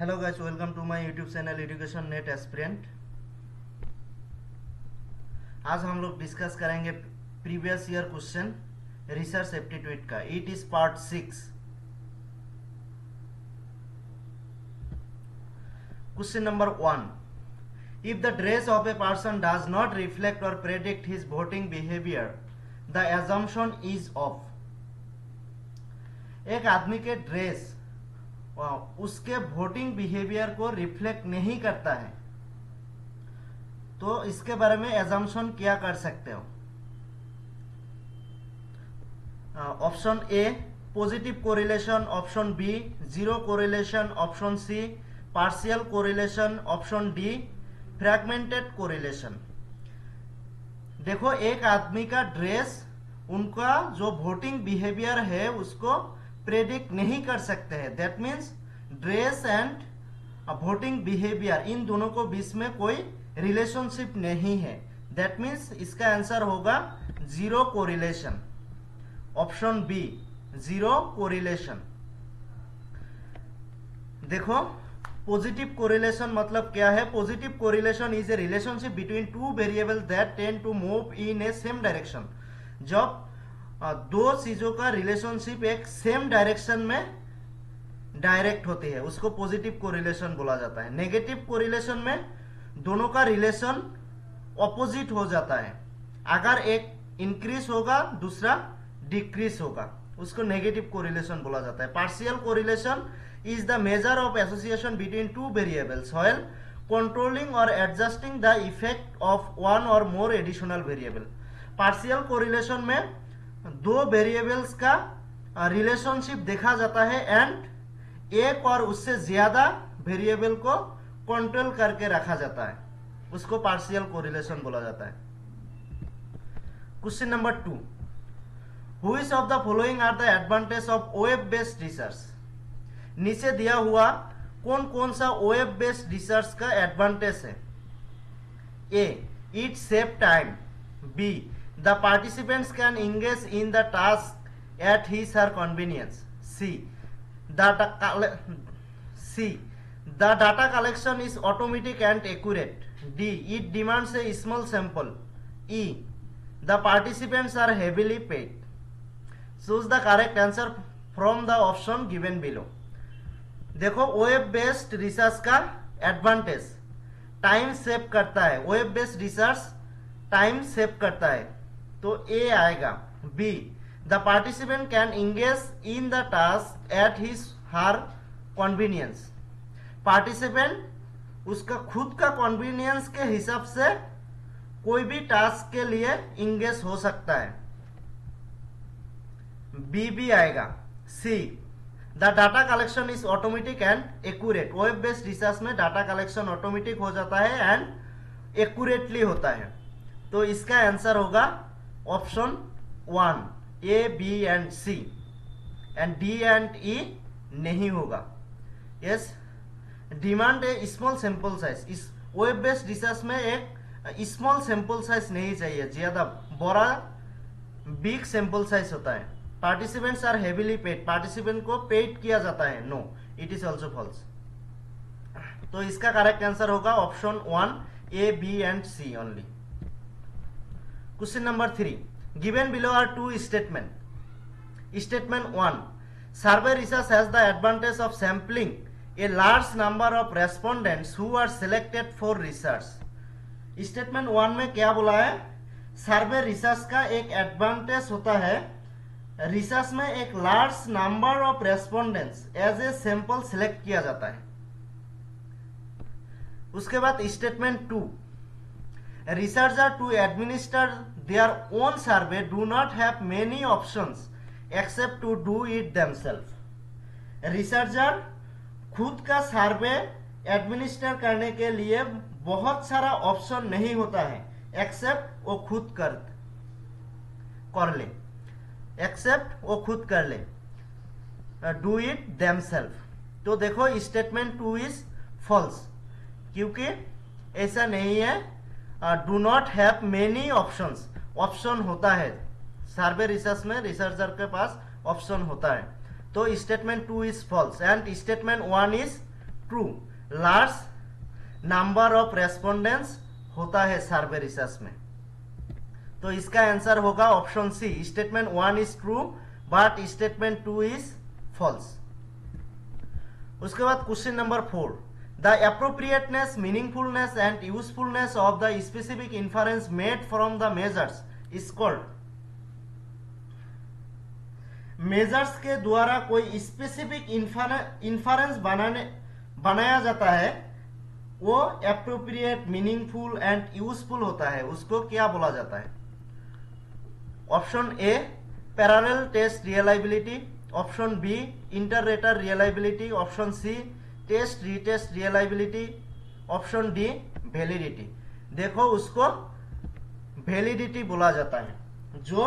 Hello guys, welcome to my YouTube channel education NET aspirant. आज हम लोग discuss करेंगे previous year question research aptitude का। It is part 6। Question number 1, if the dress of a person does not reflect और predict his voting behaviour the assumption is of. एक आदमी के dress उसके वोटिंग बिहेवियर को reflect नहीं करता है, तो इसके बारे में एजम्पशन क्या कर सकते हो? Option A positive correlation, option B zero correlation, option C partial correlation, option D fragmented correlation. देखो, एक आदमी का ड्रेस उनका जो वोटिंग बिहेवियर है उसको प्रेडिक्ट नहीं कर सकते हैं। That means dress and voting behaviour इन दोनों को बीच में कोई रिलेशनशिप नहीं है। दैट मीन्स इसका आंसर होगा zero correlation, option B zero correlation. देखो, पॉजिटिव कोरिलेशन मतलब क्या है? Positive correlation is a relationship between two variable that tend to move in a same direction. जब दो चीजों का रिलेशनशिप एक सेम डायरेक्शन में डायरेक्ट होती है उसको पॉजिटिव कोरिलेशन बोला जाता है। नेगेटिव कोरिलेशन में दोनों का रिलेशन ऑपोजिट हो जाता है। अगर एक इंक्रीज होगा दूसरा डिक्रीज होगा, उसको नेगेटिव कोरिलेशन बोला जाता है। Partial correlation is the measure of association between two variables while controlling और adjusting the effect of one और more additional variable. Partial correlation में दो वेरिएबल्स का रिलेशनशिप देखा जाता है एंड एक और उससे ज्यादा वेरिएबल को कंट्रोल करके रखा जाता है, उसको पार्शियल कोरिलेशन बोला जाता है। Question number 2, which of the following are the advantage of web based research. नीचे दिया हुआ कौन कौन सा वेब बेस्ड रिसर्च का एडवांटेज है? A, it save time. B, the participants can engage in the task at his or her convenience. C, the data collection is automatic and accurate. D, it demands a small sample. E, the participants are heavily paid. Choose the correct answer from the option given below. देखो, web based research का advantage time save करता है। Web based research time save करता है, तो A आएगा। B, the participant can engage in the task at his her convenience. Participant उसका खुद का कन्वीनियंस के हिसाब से कोई भी टास्क के लिए इंगेज हो सकता है। बी भी आएगा। C, the data collection is automatic and accurate. Web based research में डाटा कलेक्शन ऑटोमेटिक हो जाता है एंड एक्यूरेटली होता है, तो इसका आंसर होगा option 1, A, B and C, and D and E नहीं होगा। Yes, demand a small sample size. इस वेब बेस्ड रिसर्च में एक स्मॉल सैंपल साइज नहीं चाहिए, ज्यादा बड़ा बिग सैंपल साइज होता है। Participants are heavily paid, participant को पेड किया जाता है। No, it is also false. तो इसका करेक्ट आंसर होगा option 1, A, B and C only. Question number 3, given below are two statements. Statement 1, survey research has the advantage of sampling a large number of respondents who are selected for research. Statement 1 में क्या बोला है? Survey research का एक advantage होता है, research में एक large number of respondents as a sample select किया जाता है। उसके बाद statement 2, researcher to administer their own survey do not have many options except to do it themselves. Researcher खुद का सर्वे एडमिनिस्टर करने के लिए बहुत सारा ऑप्शन नहीं होता है, एक्सेप्ट वो खुद कर ले, एक्सेप्ट वो खुद कर ले, डू इट देमसेल्फ। तो देखो, स्टेटमेंट 2 इज फॉल्स, क्योंकि ऐसा नहीं है। Do not have many options, option होता है सर्वे रिसर्च में, रिसर्चर के पास ऑप्शन होता है। तो statement 2 is false and statement 1 is true. Large number of respondents होता है सर्वे रिसर्च में। तो इसका आंसर होगा option C, statement 1 is true but statement 2 is false. उसके बाद question number 4, the appropriateness, meaningfulness and usefulness of the specific inference made from the measures is called. Measures के द्वारा कोई स्पेसिफिक इन्फरेंस बनाया जाता है, वो एप्रोप्रिएट, मीनिंगफुल एंड यूजफुल होता है, उसको क्या बोला जाता है? Option A parallel test reliability, option B inter-rater reliability, option C test retest reliability, option D validity. देखो उसको वैलिडिटी बोला जाता है। जो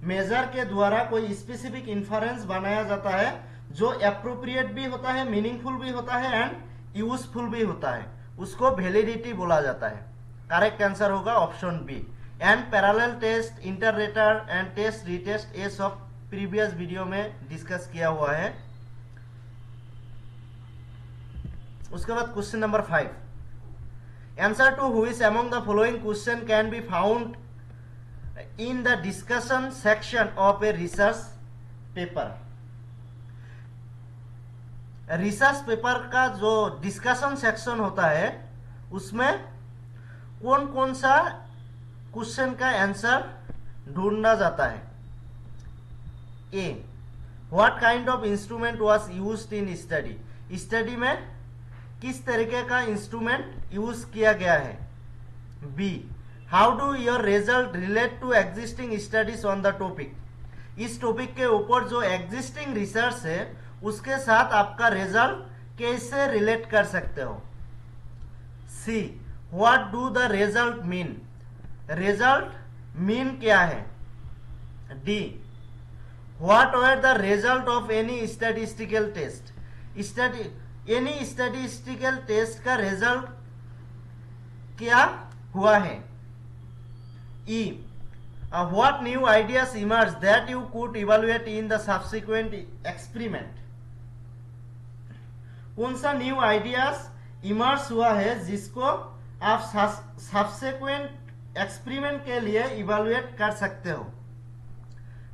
मेजर के द्वारा कोई स्पेसिफिक इन्फरेंस बनाया जाता है जो एप्रोप्रिएट भी होता है, मीनिंगफुल भी होता है एंड यूजफुल भी होता है, उसको वैलिडिटी बोला जाता है। करेक्ट आंसर होगा option B. And parallel test, inter rater and test retest, ये सब प्रीवियस वीडियो में डिस्कस किया हुआ है। उसके बाद question number 5, answer to which among the following question can be found in the discussion section of a research paper. Research paper का जो डिस्कशन सेक्शन होता है उसमें कौन कौन सा क्वेश्चन का आंसर ढूंढना जाता है? A, what kind of instrument was used in study. Study में किस तरीके का इंस्ट्रूमेंट यूज किया गया है? B, how do your result relate to existing studies on the topic. इस टॉपिक के ऊपर जो एग्जिस्टिंग रिसर्च है उसके साथ आपका रिजल्ट कैसे रिलेट कर सकते हो? C, what do the result mean. Result mean क्या है? D, what were the result of any statistical test. Any statistical test का रिजल्ट क्या हुआ है? E, what new ideas emerge that you could evaluate in the subsequent experiment. कौन सा new ideas emerge हुआ है जिसको आप सब्सिक्वेंट एक्सपेरिमेंट के लिए इवेलुएट कर सकते हो?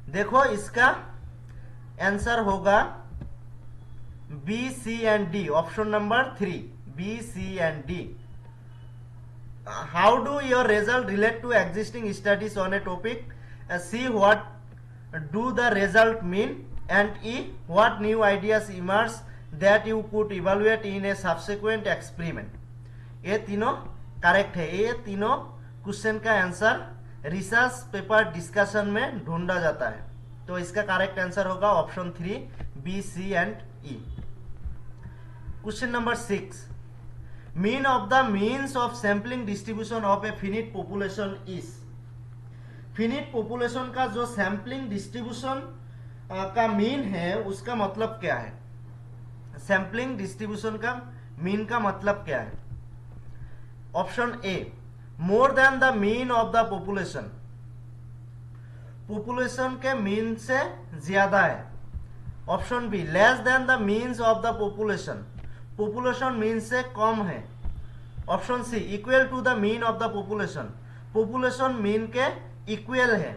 देखो इसका आंसर होगा B, C and D, option number 3, B, C and D. How do your result relate to existing studies on a topic. C, what do the result mean and E, what new ideas emerge that you could evaluate in a subsequent experiment. ये तीनों correct है। ये तीनों question का answer research paper discussion में ढूंढा जाता है। तो इसका करेक्ट आंसर होगा option 3, B, C and E. Question number 6, mean of the means of sampling distribution of a finite population is. Finite population का जो सैम्पलिंग डिस्ट्रीब्यूशन का मीन है उसका मतलब क्या है? सैम्पलिंग डिस्ट्रीब्यूशन का मीन का मतलब क्या है? Option A, more than the mean of the population. Population के मीन से ज्यादा है। Option B, less than the means of the population. Population mean से कम है। Option C, equal to the mean of the population. Population mean के equal है।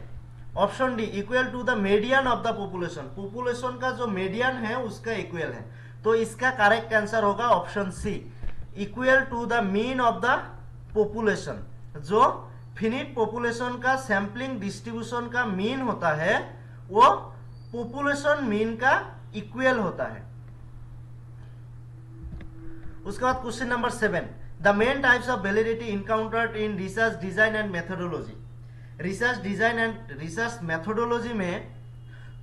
Option D, equal to the median of the population. Population का जो median है उसका equal है। तो इसका करेक्ट आंसर होगा option C, equal to the mean of the population. जो फिनिट पॉपुलेशन का सैम्पलिंग डिस्ट्रीब्यूशन का मीन होता है वो पॉपुलेशन मीन का इक्वल होता है। उसके बाद question number 7, the main types of validity encountered in research design and methodology. Research design and research methodology में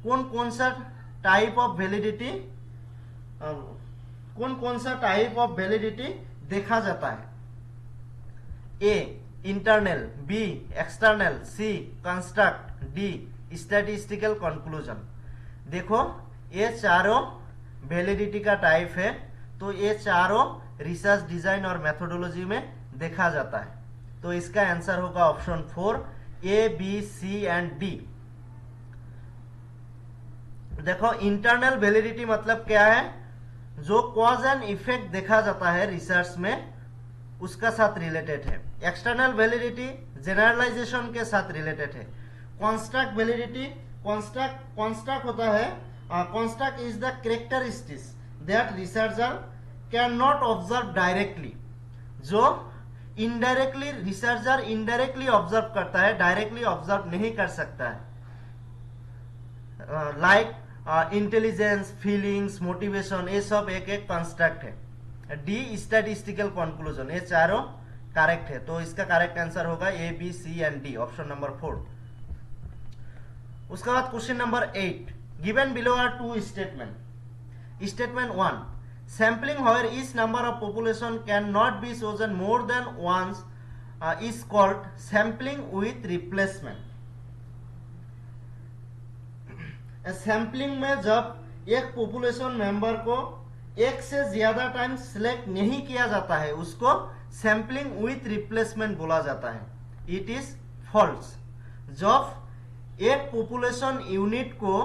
कौन कौन सा टाइप ऑफ वैलिडिटी देखा जाता है? ए, इंटरनल, बी, एक्सटर्नल, सी, कंस्ट्रक्ट, डी, स्टैटिस्टिकल कंक्लूजन। देखो ये चारों वैलिडिटी का टाइप है, तो ये चारों रिसर्च डिजाइन और मेथोडोलॉजी में देखा जाता है। तो इसका आंसर होगा option 4, A, B, C and D. देखो इंटरनल वैलिडिटी मतलब क्या है? जो कॉज एंड इफेक्ट देखा जाता है रिसर्च में उसका साथ रिलेटेड है। एक्सटर्नल वैलिडिटी जनरलाइजेशन के साथ रिलेटेड है। कॉन्स्ट्रक्ट वैलिडिटी, कॉन्स्ट्रक्ट होता है, construct is the characteristics that researcher can not observe directly, जो इनडायरेक्टली रिसर्चर इनडायरेक्टली ऑब्जर्व करता है, डायरेक्टली ऑब्जर्व नहीं कर सकता है। लाइक इंटेलिजेंस, फीलिंग्स, मोटिवेशन, ये सब एक एक कंस्ट्रक्ट है। डी स्टैटिस्टिकल कंक्लूजन, ये चारों करेक्ट है। तो इसका करेक्ट आंसर होगा A, B, C and D, option number 4। उसके बाद question number 8, given below are two statement. Statement 1, sampling where each number of population can not be chosen more than once is called sampling with replacement. Sampling में जब एक population member को एक से ज्यादा time select नहीं किया जाता है उसको सैम्पलिंग विथ रिप्लेसमेंट बोला जाता है। It is false. जब एक पॉपुलेशन यूनिट को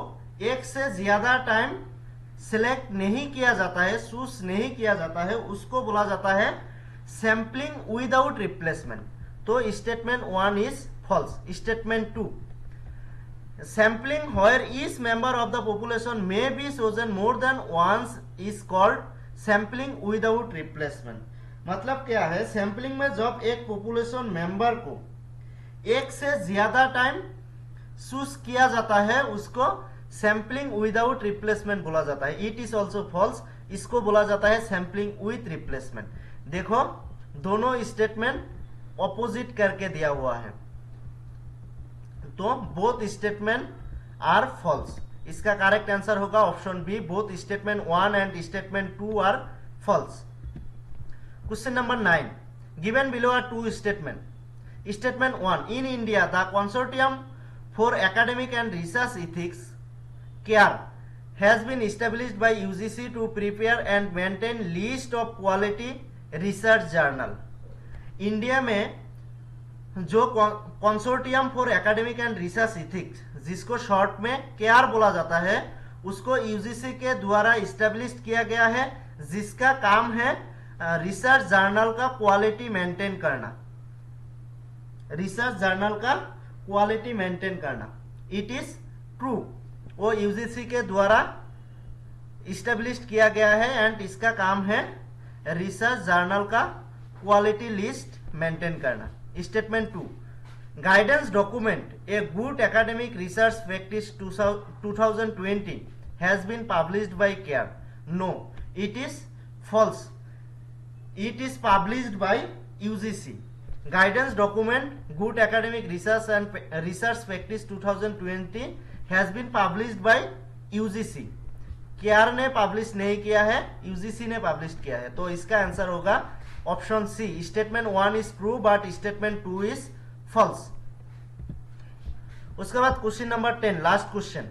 एक से ज्यादा टाइम सिलेक्ट नहीं किया जाता है, चूज नहीं किया जाता है, उसको बोला जाता है सैम्पलिंग विदाउट रिप्लेसमेंट। तो statement 1 is false. Statement 2, sampling where each member of the population may be chosen more than once is called sampling without replacement। मतलब क्या है, सैम्पलिंग में जब एक पॉपुलेशन मेंबर को एक से ज्यादा टाइम चूज किया जाता है उसको सैम्पलिंग विदाउट रिप्लेसमेंट बोला जाता है। इट इज ऑल्सो फॉल्स, इसको बोला जाता है सैम्पलिंग विथ रिप्लेसमेंट। देखो दोनों स्टेटमेंट ऑपोजिट करके दिया हुआ है, तो बोथ स्टेटमेंट आर फॉल्स। इसका करेक्ट आंसर होगा option B, both statement 1 and statement 2 are false. Question number 9, given below are two statement. Statement 1, in India the consortium for academic and research ethics care has been established by UGC to prepare and maintain list of quality research journal. India में जो consortium for academic and research ethics, जिसको short में care बोला जाता है, उसको UGC के द्वारा इस्टेब्लिश किया गया है, जिसका काम है रिसर्च जर्नल का क्वालिटी मेंटेन करना। रिसर्च जर्नल का क्वालिटी मेंटेन करना। इट इज ट्रू, वो यूजीसी के द्वारा इस्टेब्लिश किया गया है एंड इसका काम है रिसर्च जर्नल का क्वालिटी लिस्ट मेंटेन करना। Statement 2, guidance document a good academic research practice 2020 has been published by CARE. No, it is false. It is published by UGC. Guidance document Good Academic Research and Research Practice 2020 has been published by UGC. CARE ने publish नहीं किया है, UGC ने publish किया है। तो इसका answer होगा option C. Statement 1 is true but statement 2 is false. उसके बाद question number 10, last question.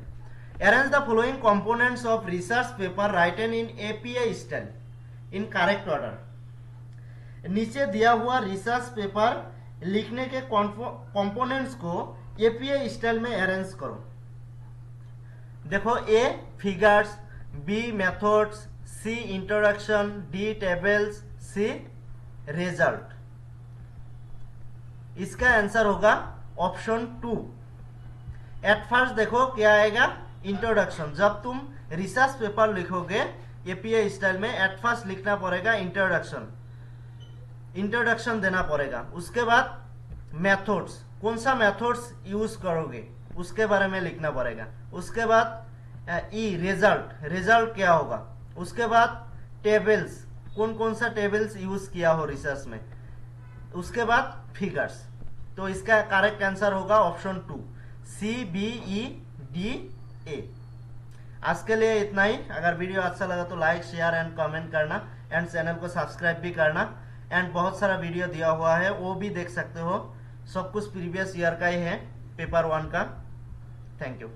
Arrange the following components of research paper written in APA style in correct order. नीचे दिया हुआ रिसर्च पेपर लिखने के कंपोनेंट्स को APA style में arrange करो। देखो, ए फिगर्स, बी मेथड्स, सी इंट्रोडक्शन, डी टेबल्स, सी रिजल्ट। इसका आंसर होगा ऑप्शन 2। एट फर्स्ट देखो क्या आएगा, इंट्रोडक्शन। जब तुम रिसर्च पेपर लिखोगे एपीए स्टाइल में, एट फर्स्ट लिखना पड़ेगा इंट्रोडक्शन, इंट्रोडक्शन देना पड़ेगा। उसके बाद मेथड्स, कौन सा मेथड्स यूज करोगे उसके बारे में लिखना पड़ेगा। उसके बाद ई रिजल्ट, रिजल्ट क्या होगा। उसके बाद टेबल्स, कौन कौन सा टेबल्स यूज किया हो रिसर्च में। उसके बाद फिगर्स। तो इसका करेक्ट आंसर होगा option 2, C B E D A. आज के लिए इतना ही। अगर वीडियो अच्छा लगा तो लाइक, शेयर एंड कमेंट करना एंड चैनल को सब्सक्राइब भी करना। एंड बहुत सारा वीडियो दिया हुआ है, वो भी देख सकते हो। सब कुछ प्रीवियस ईयर का ही है, पेपर 1 का। Thank you.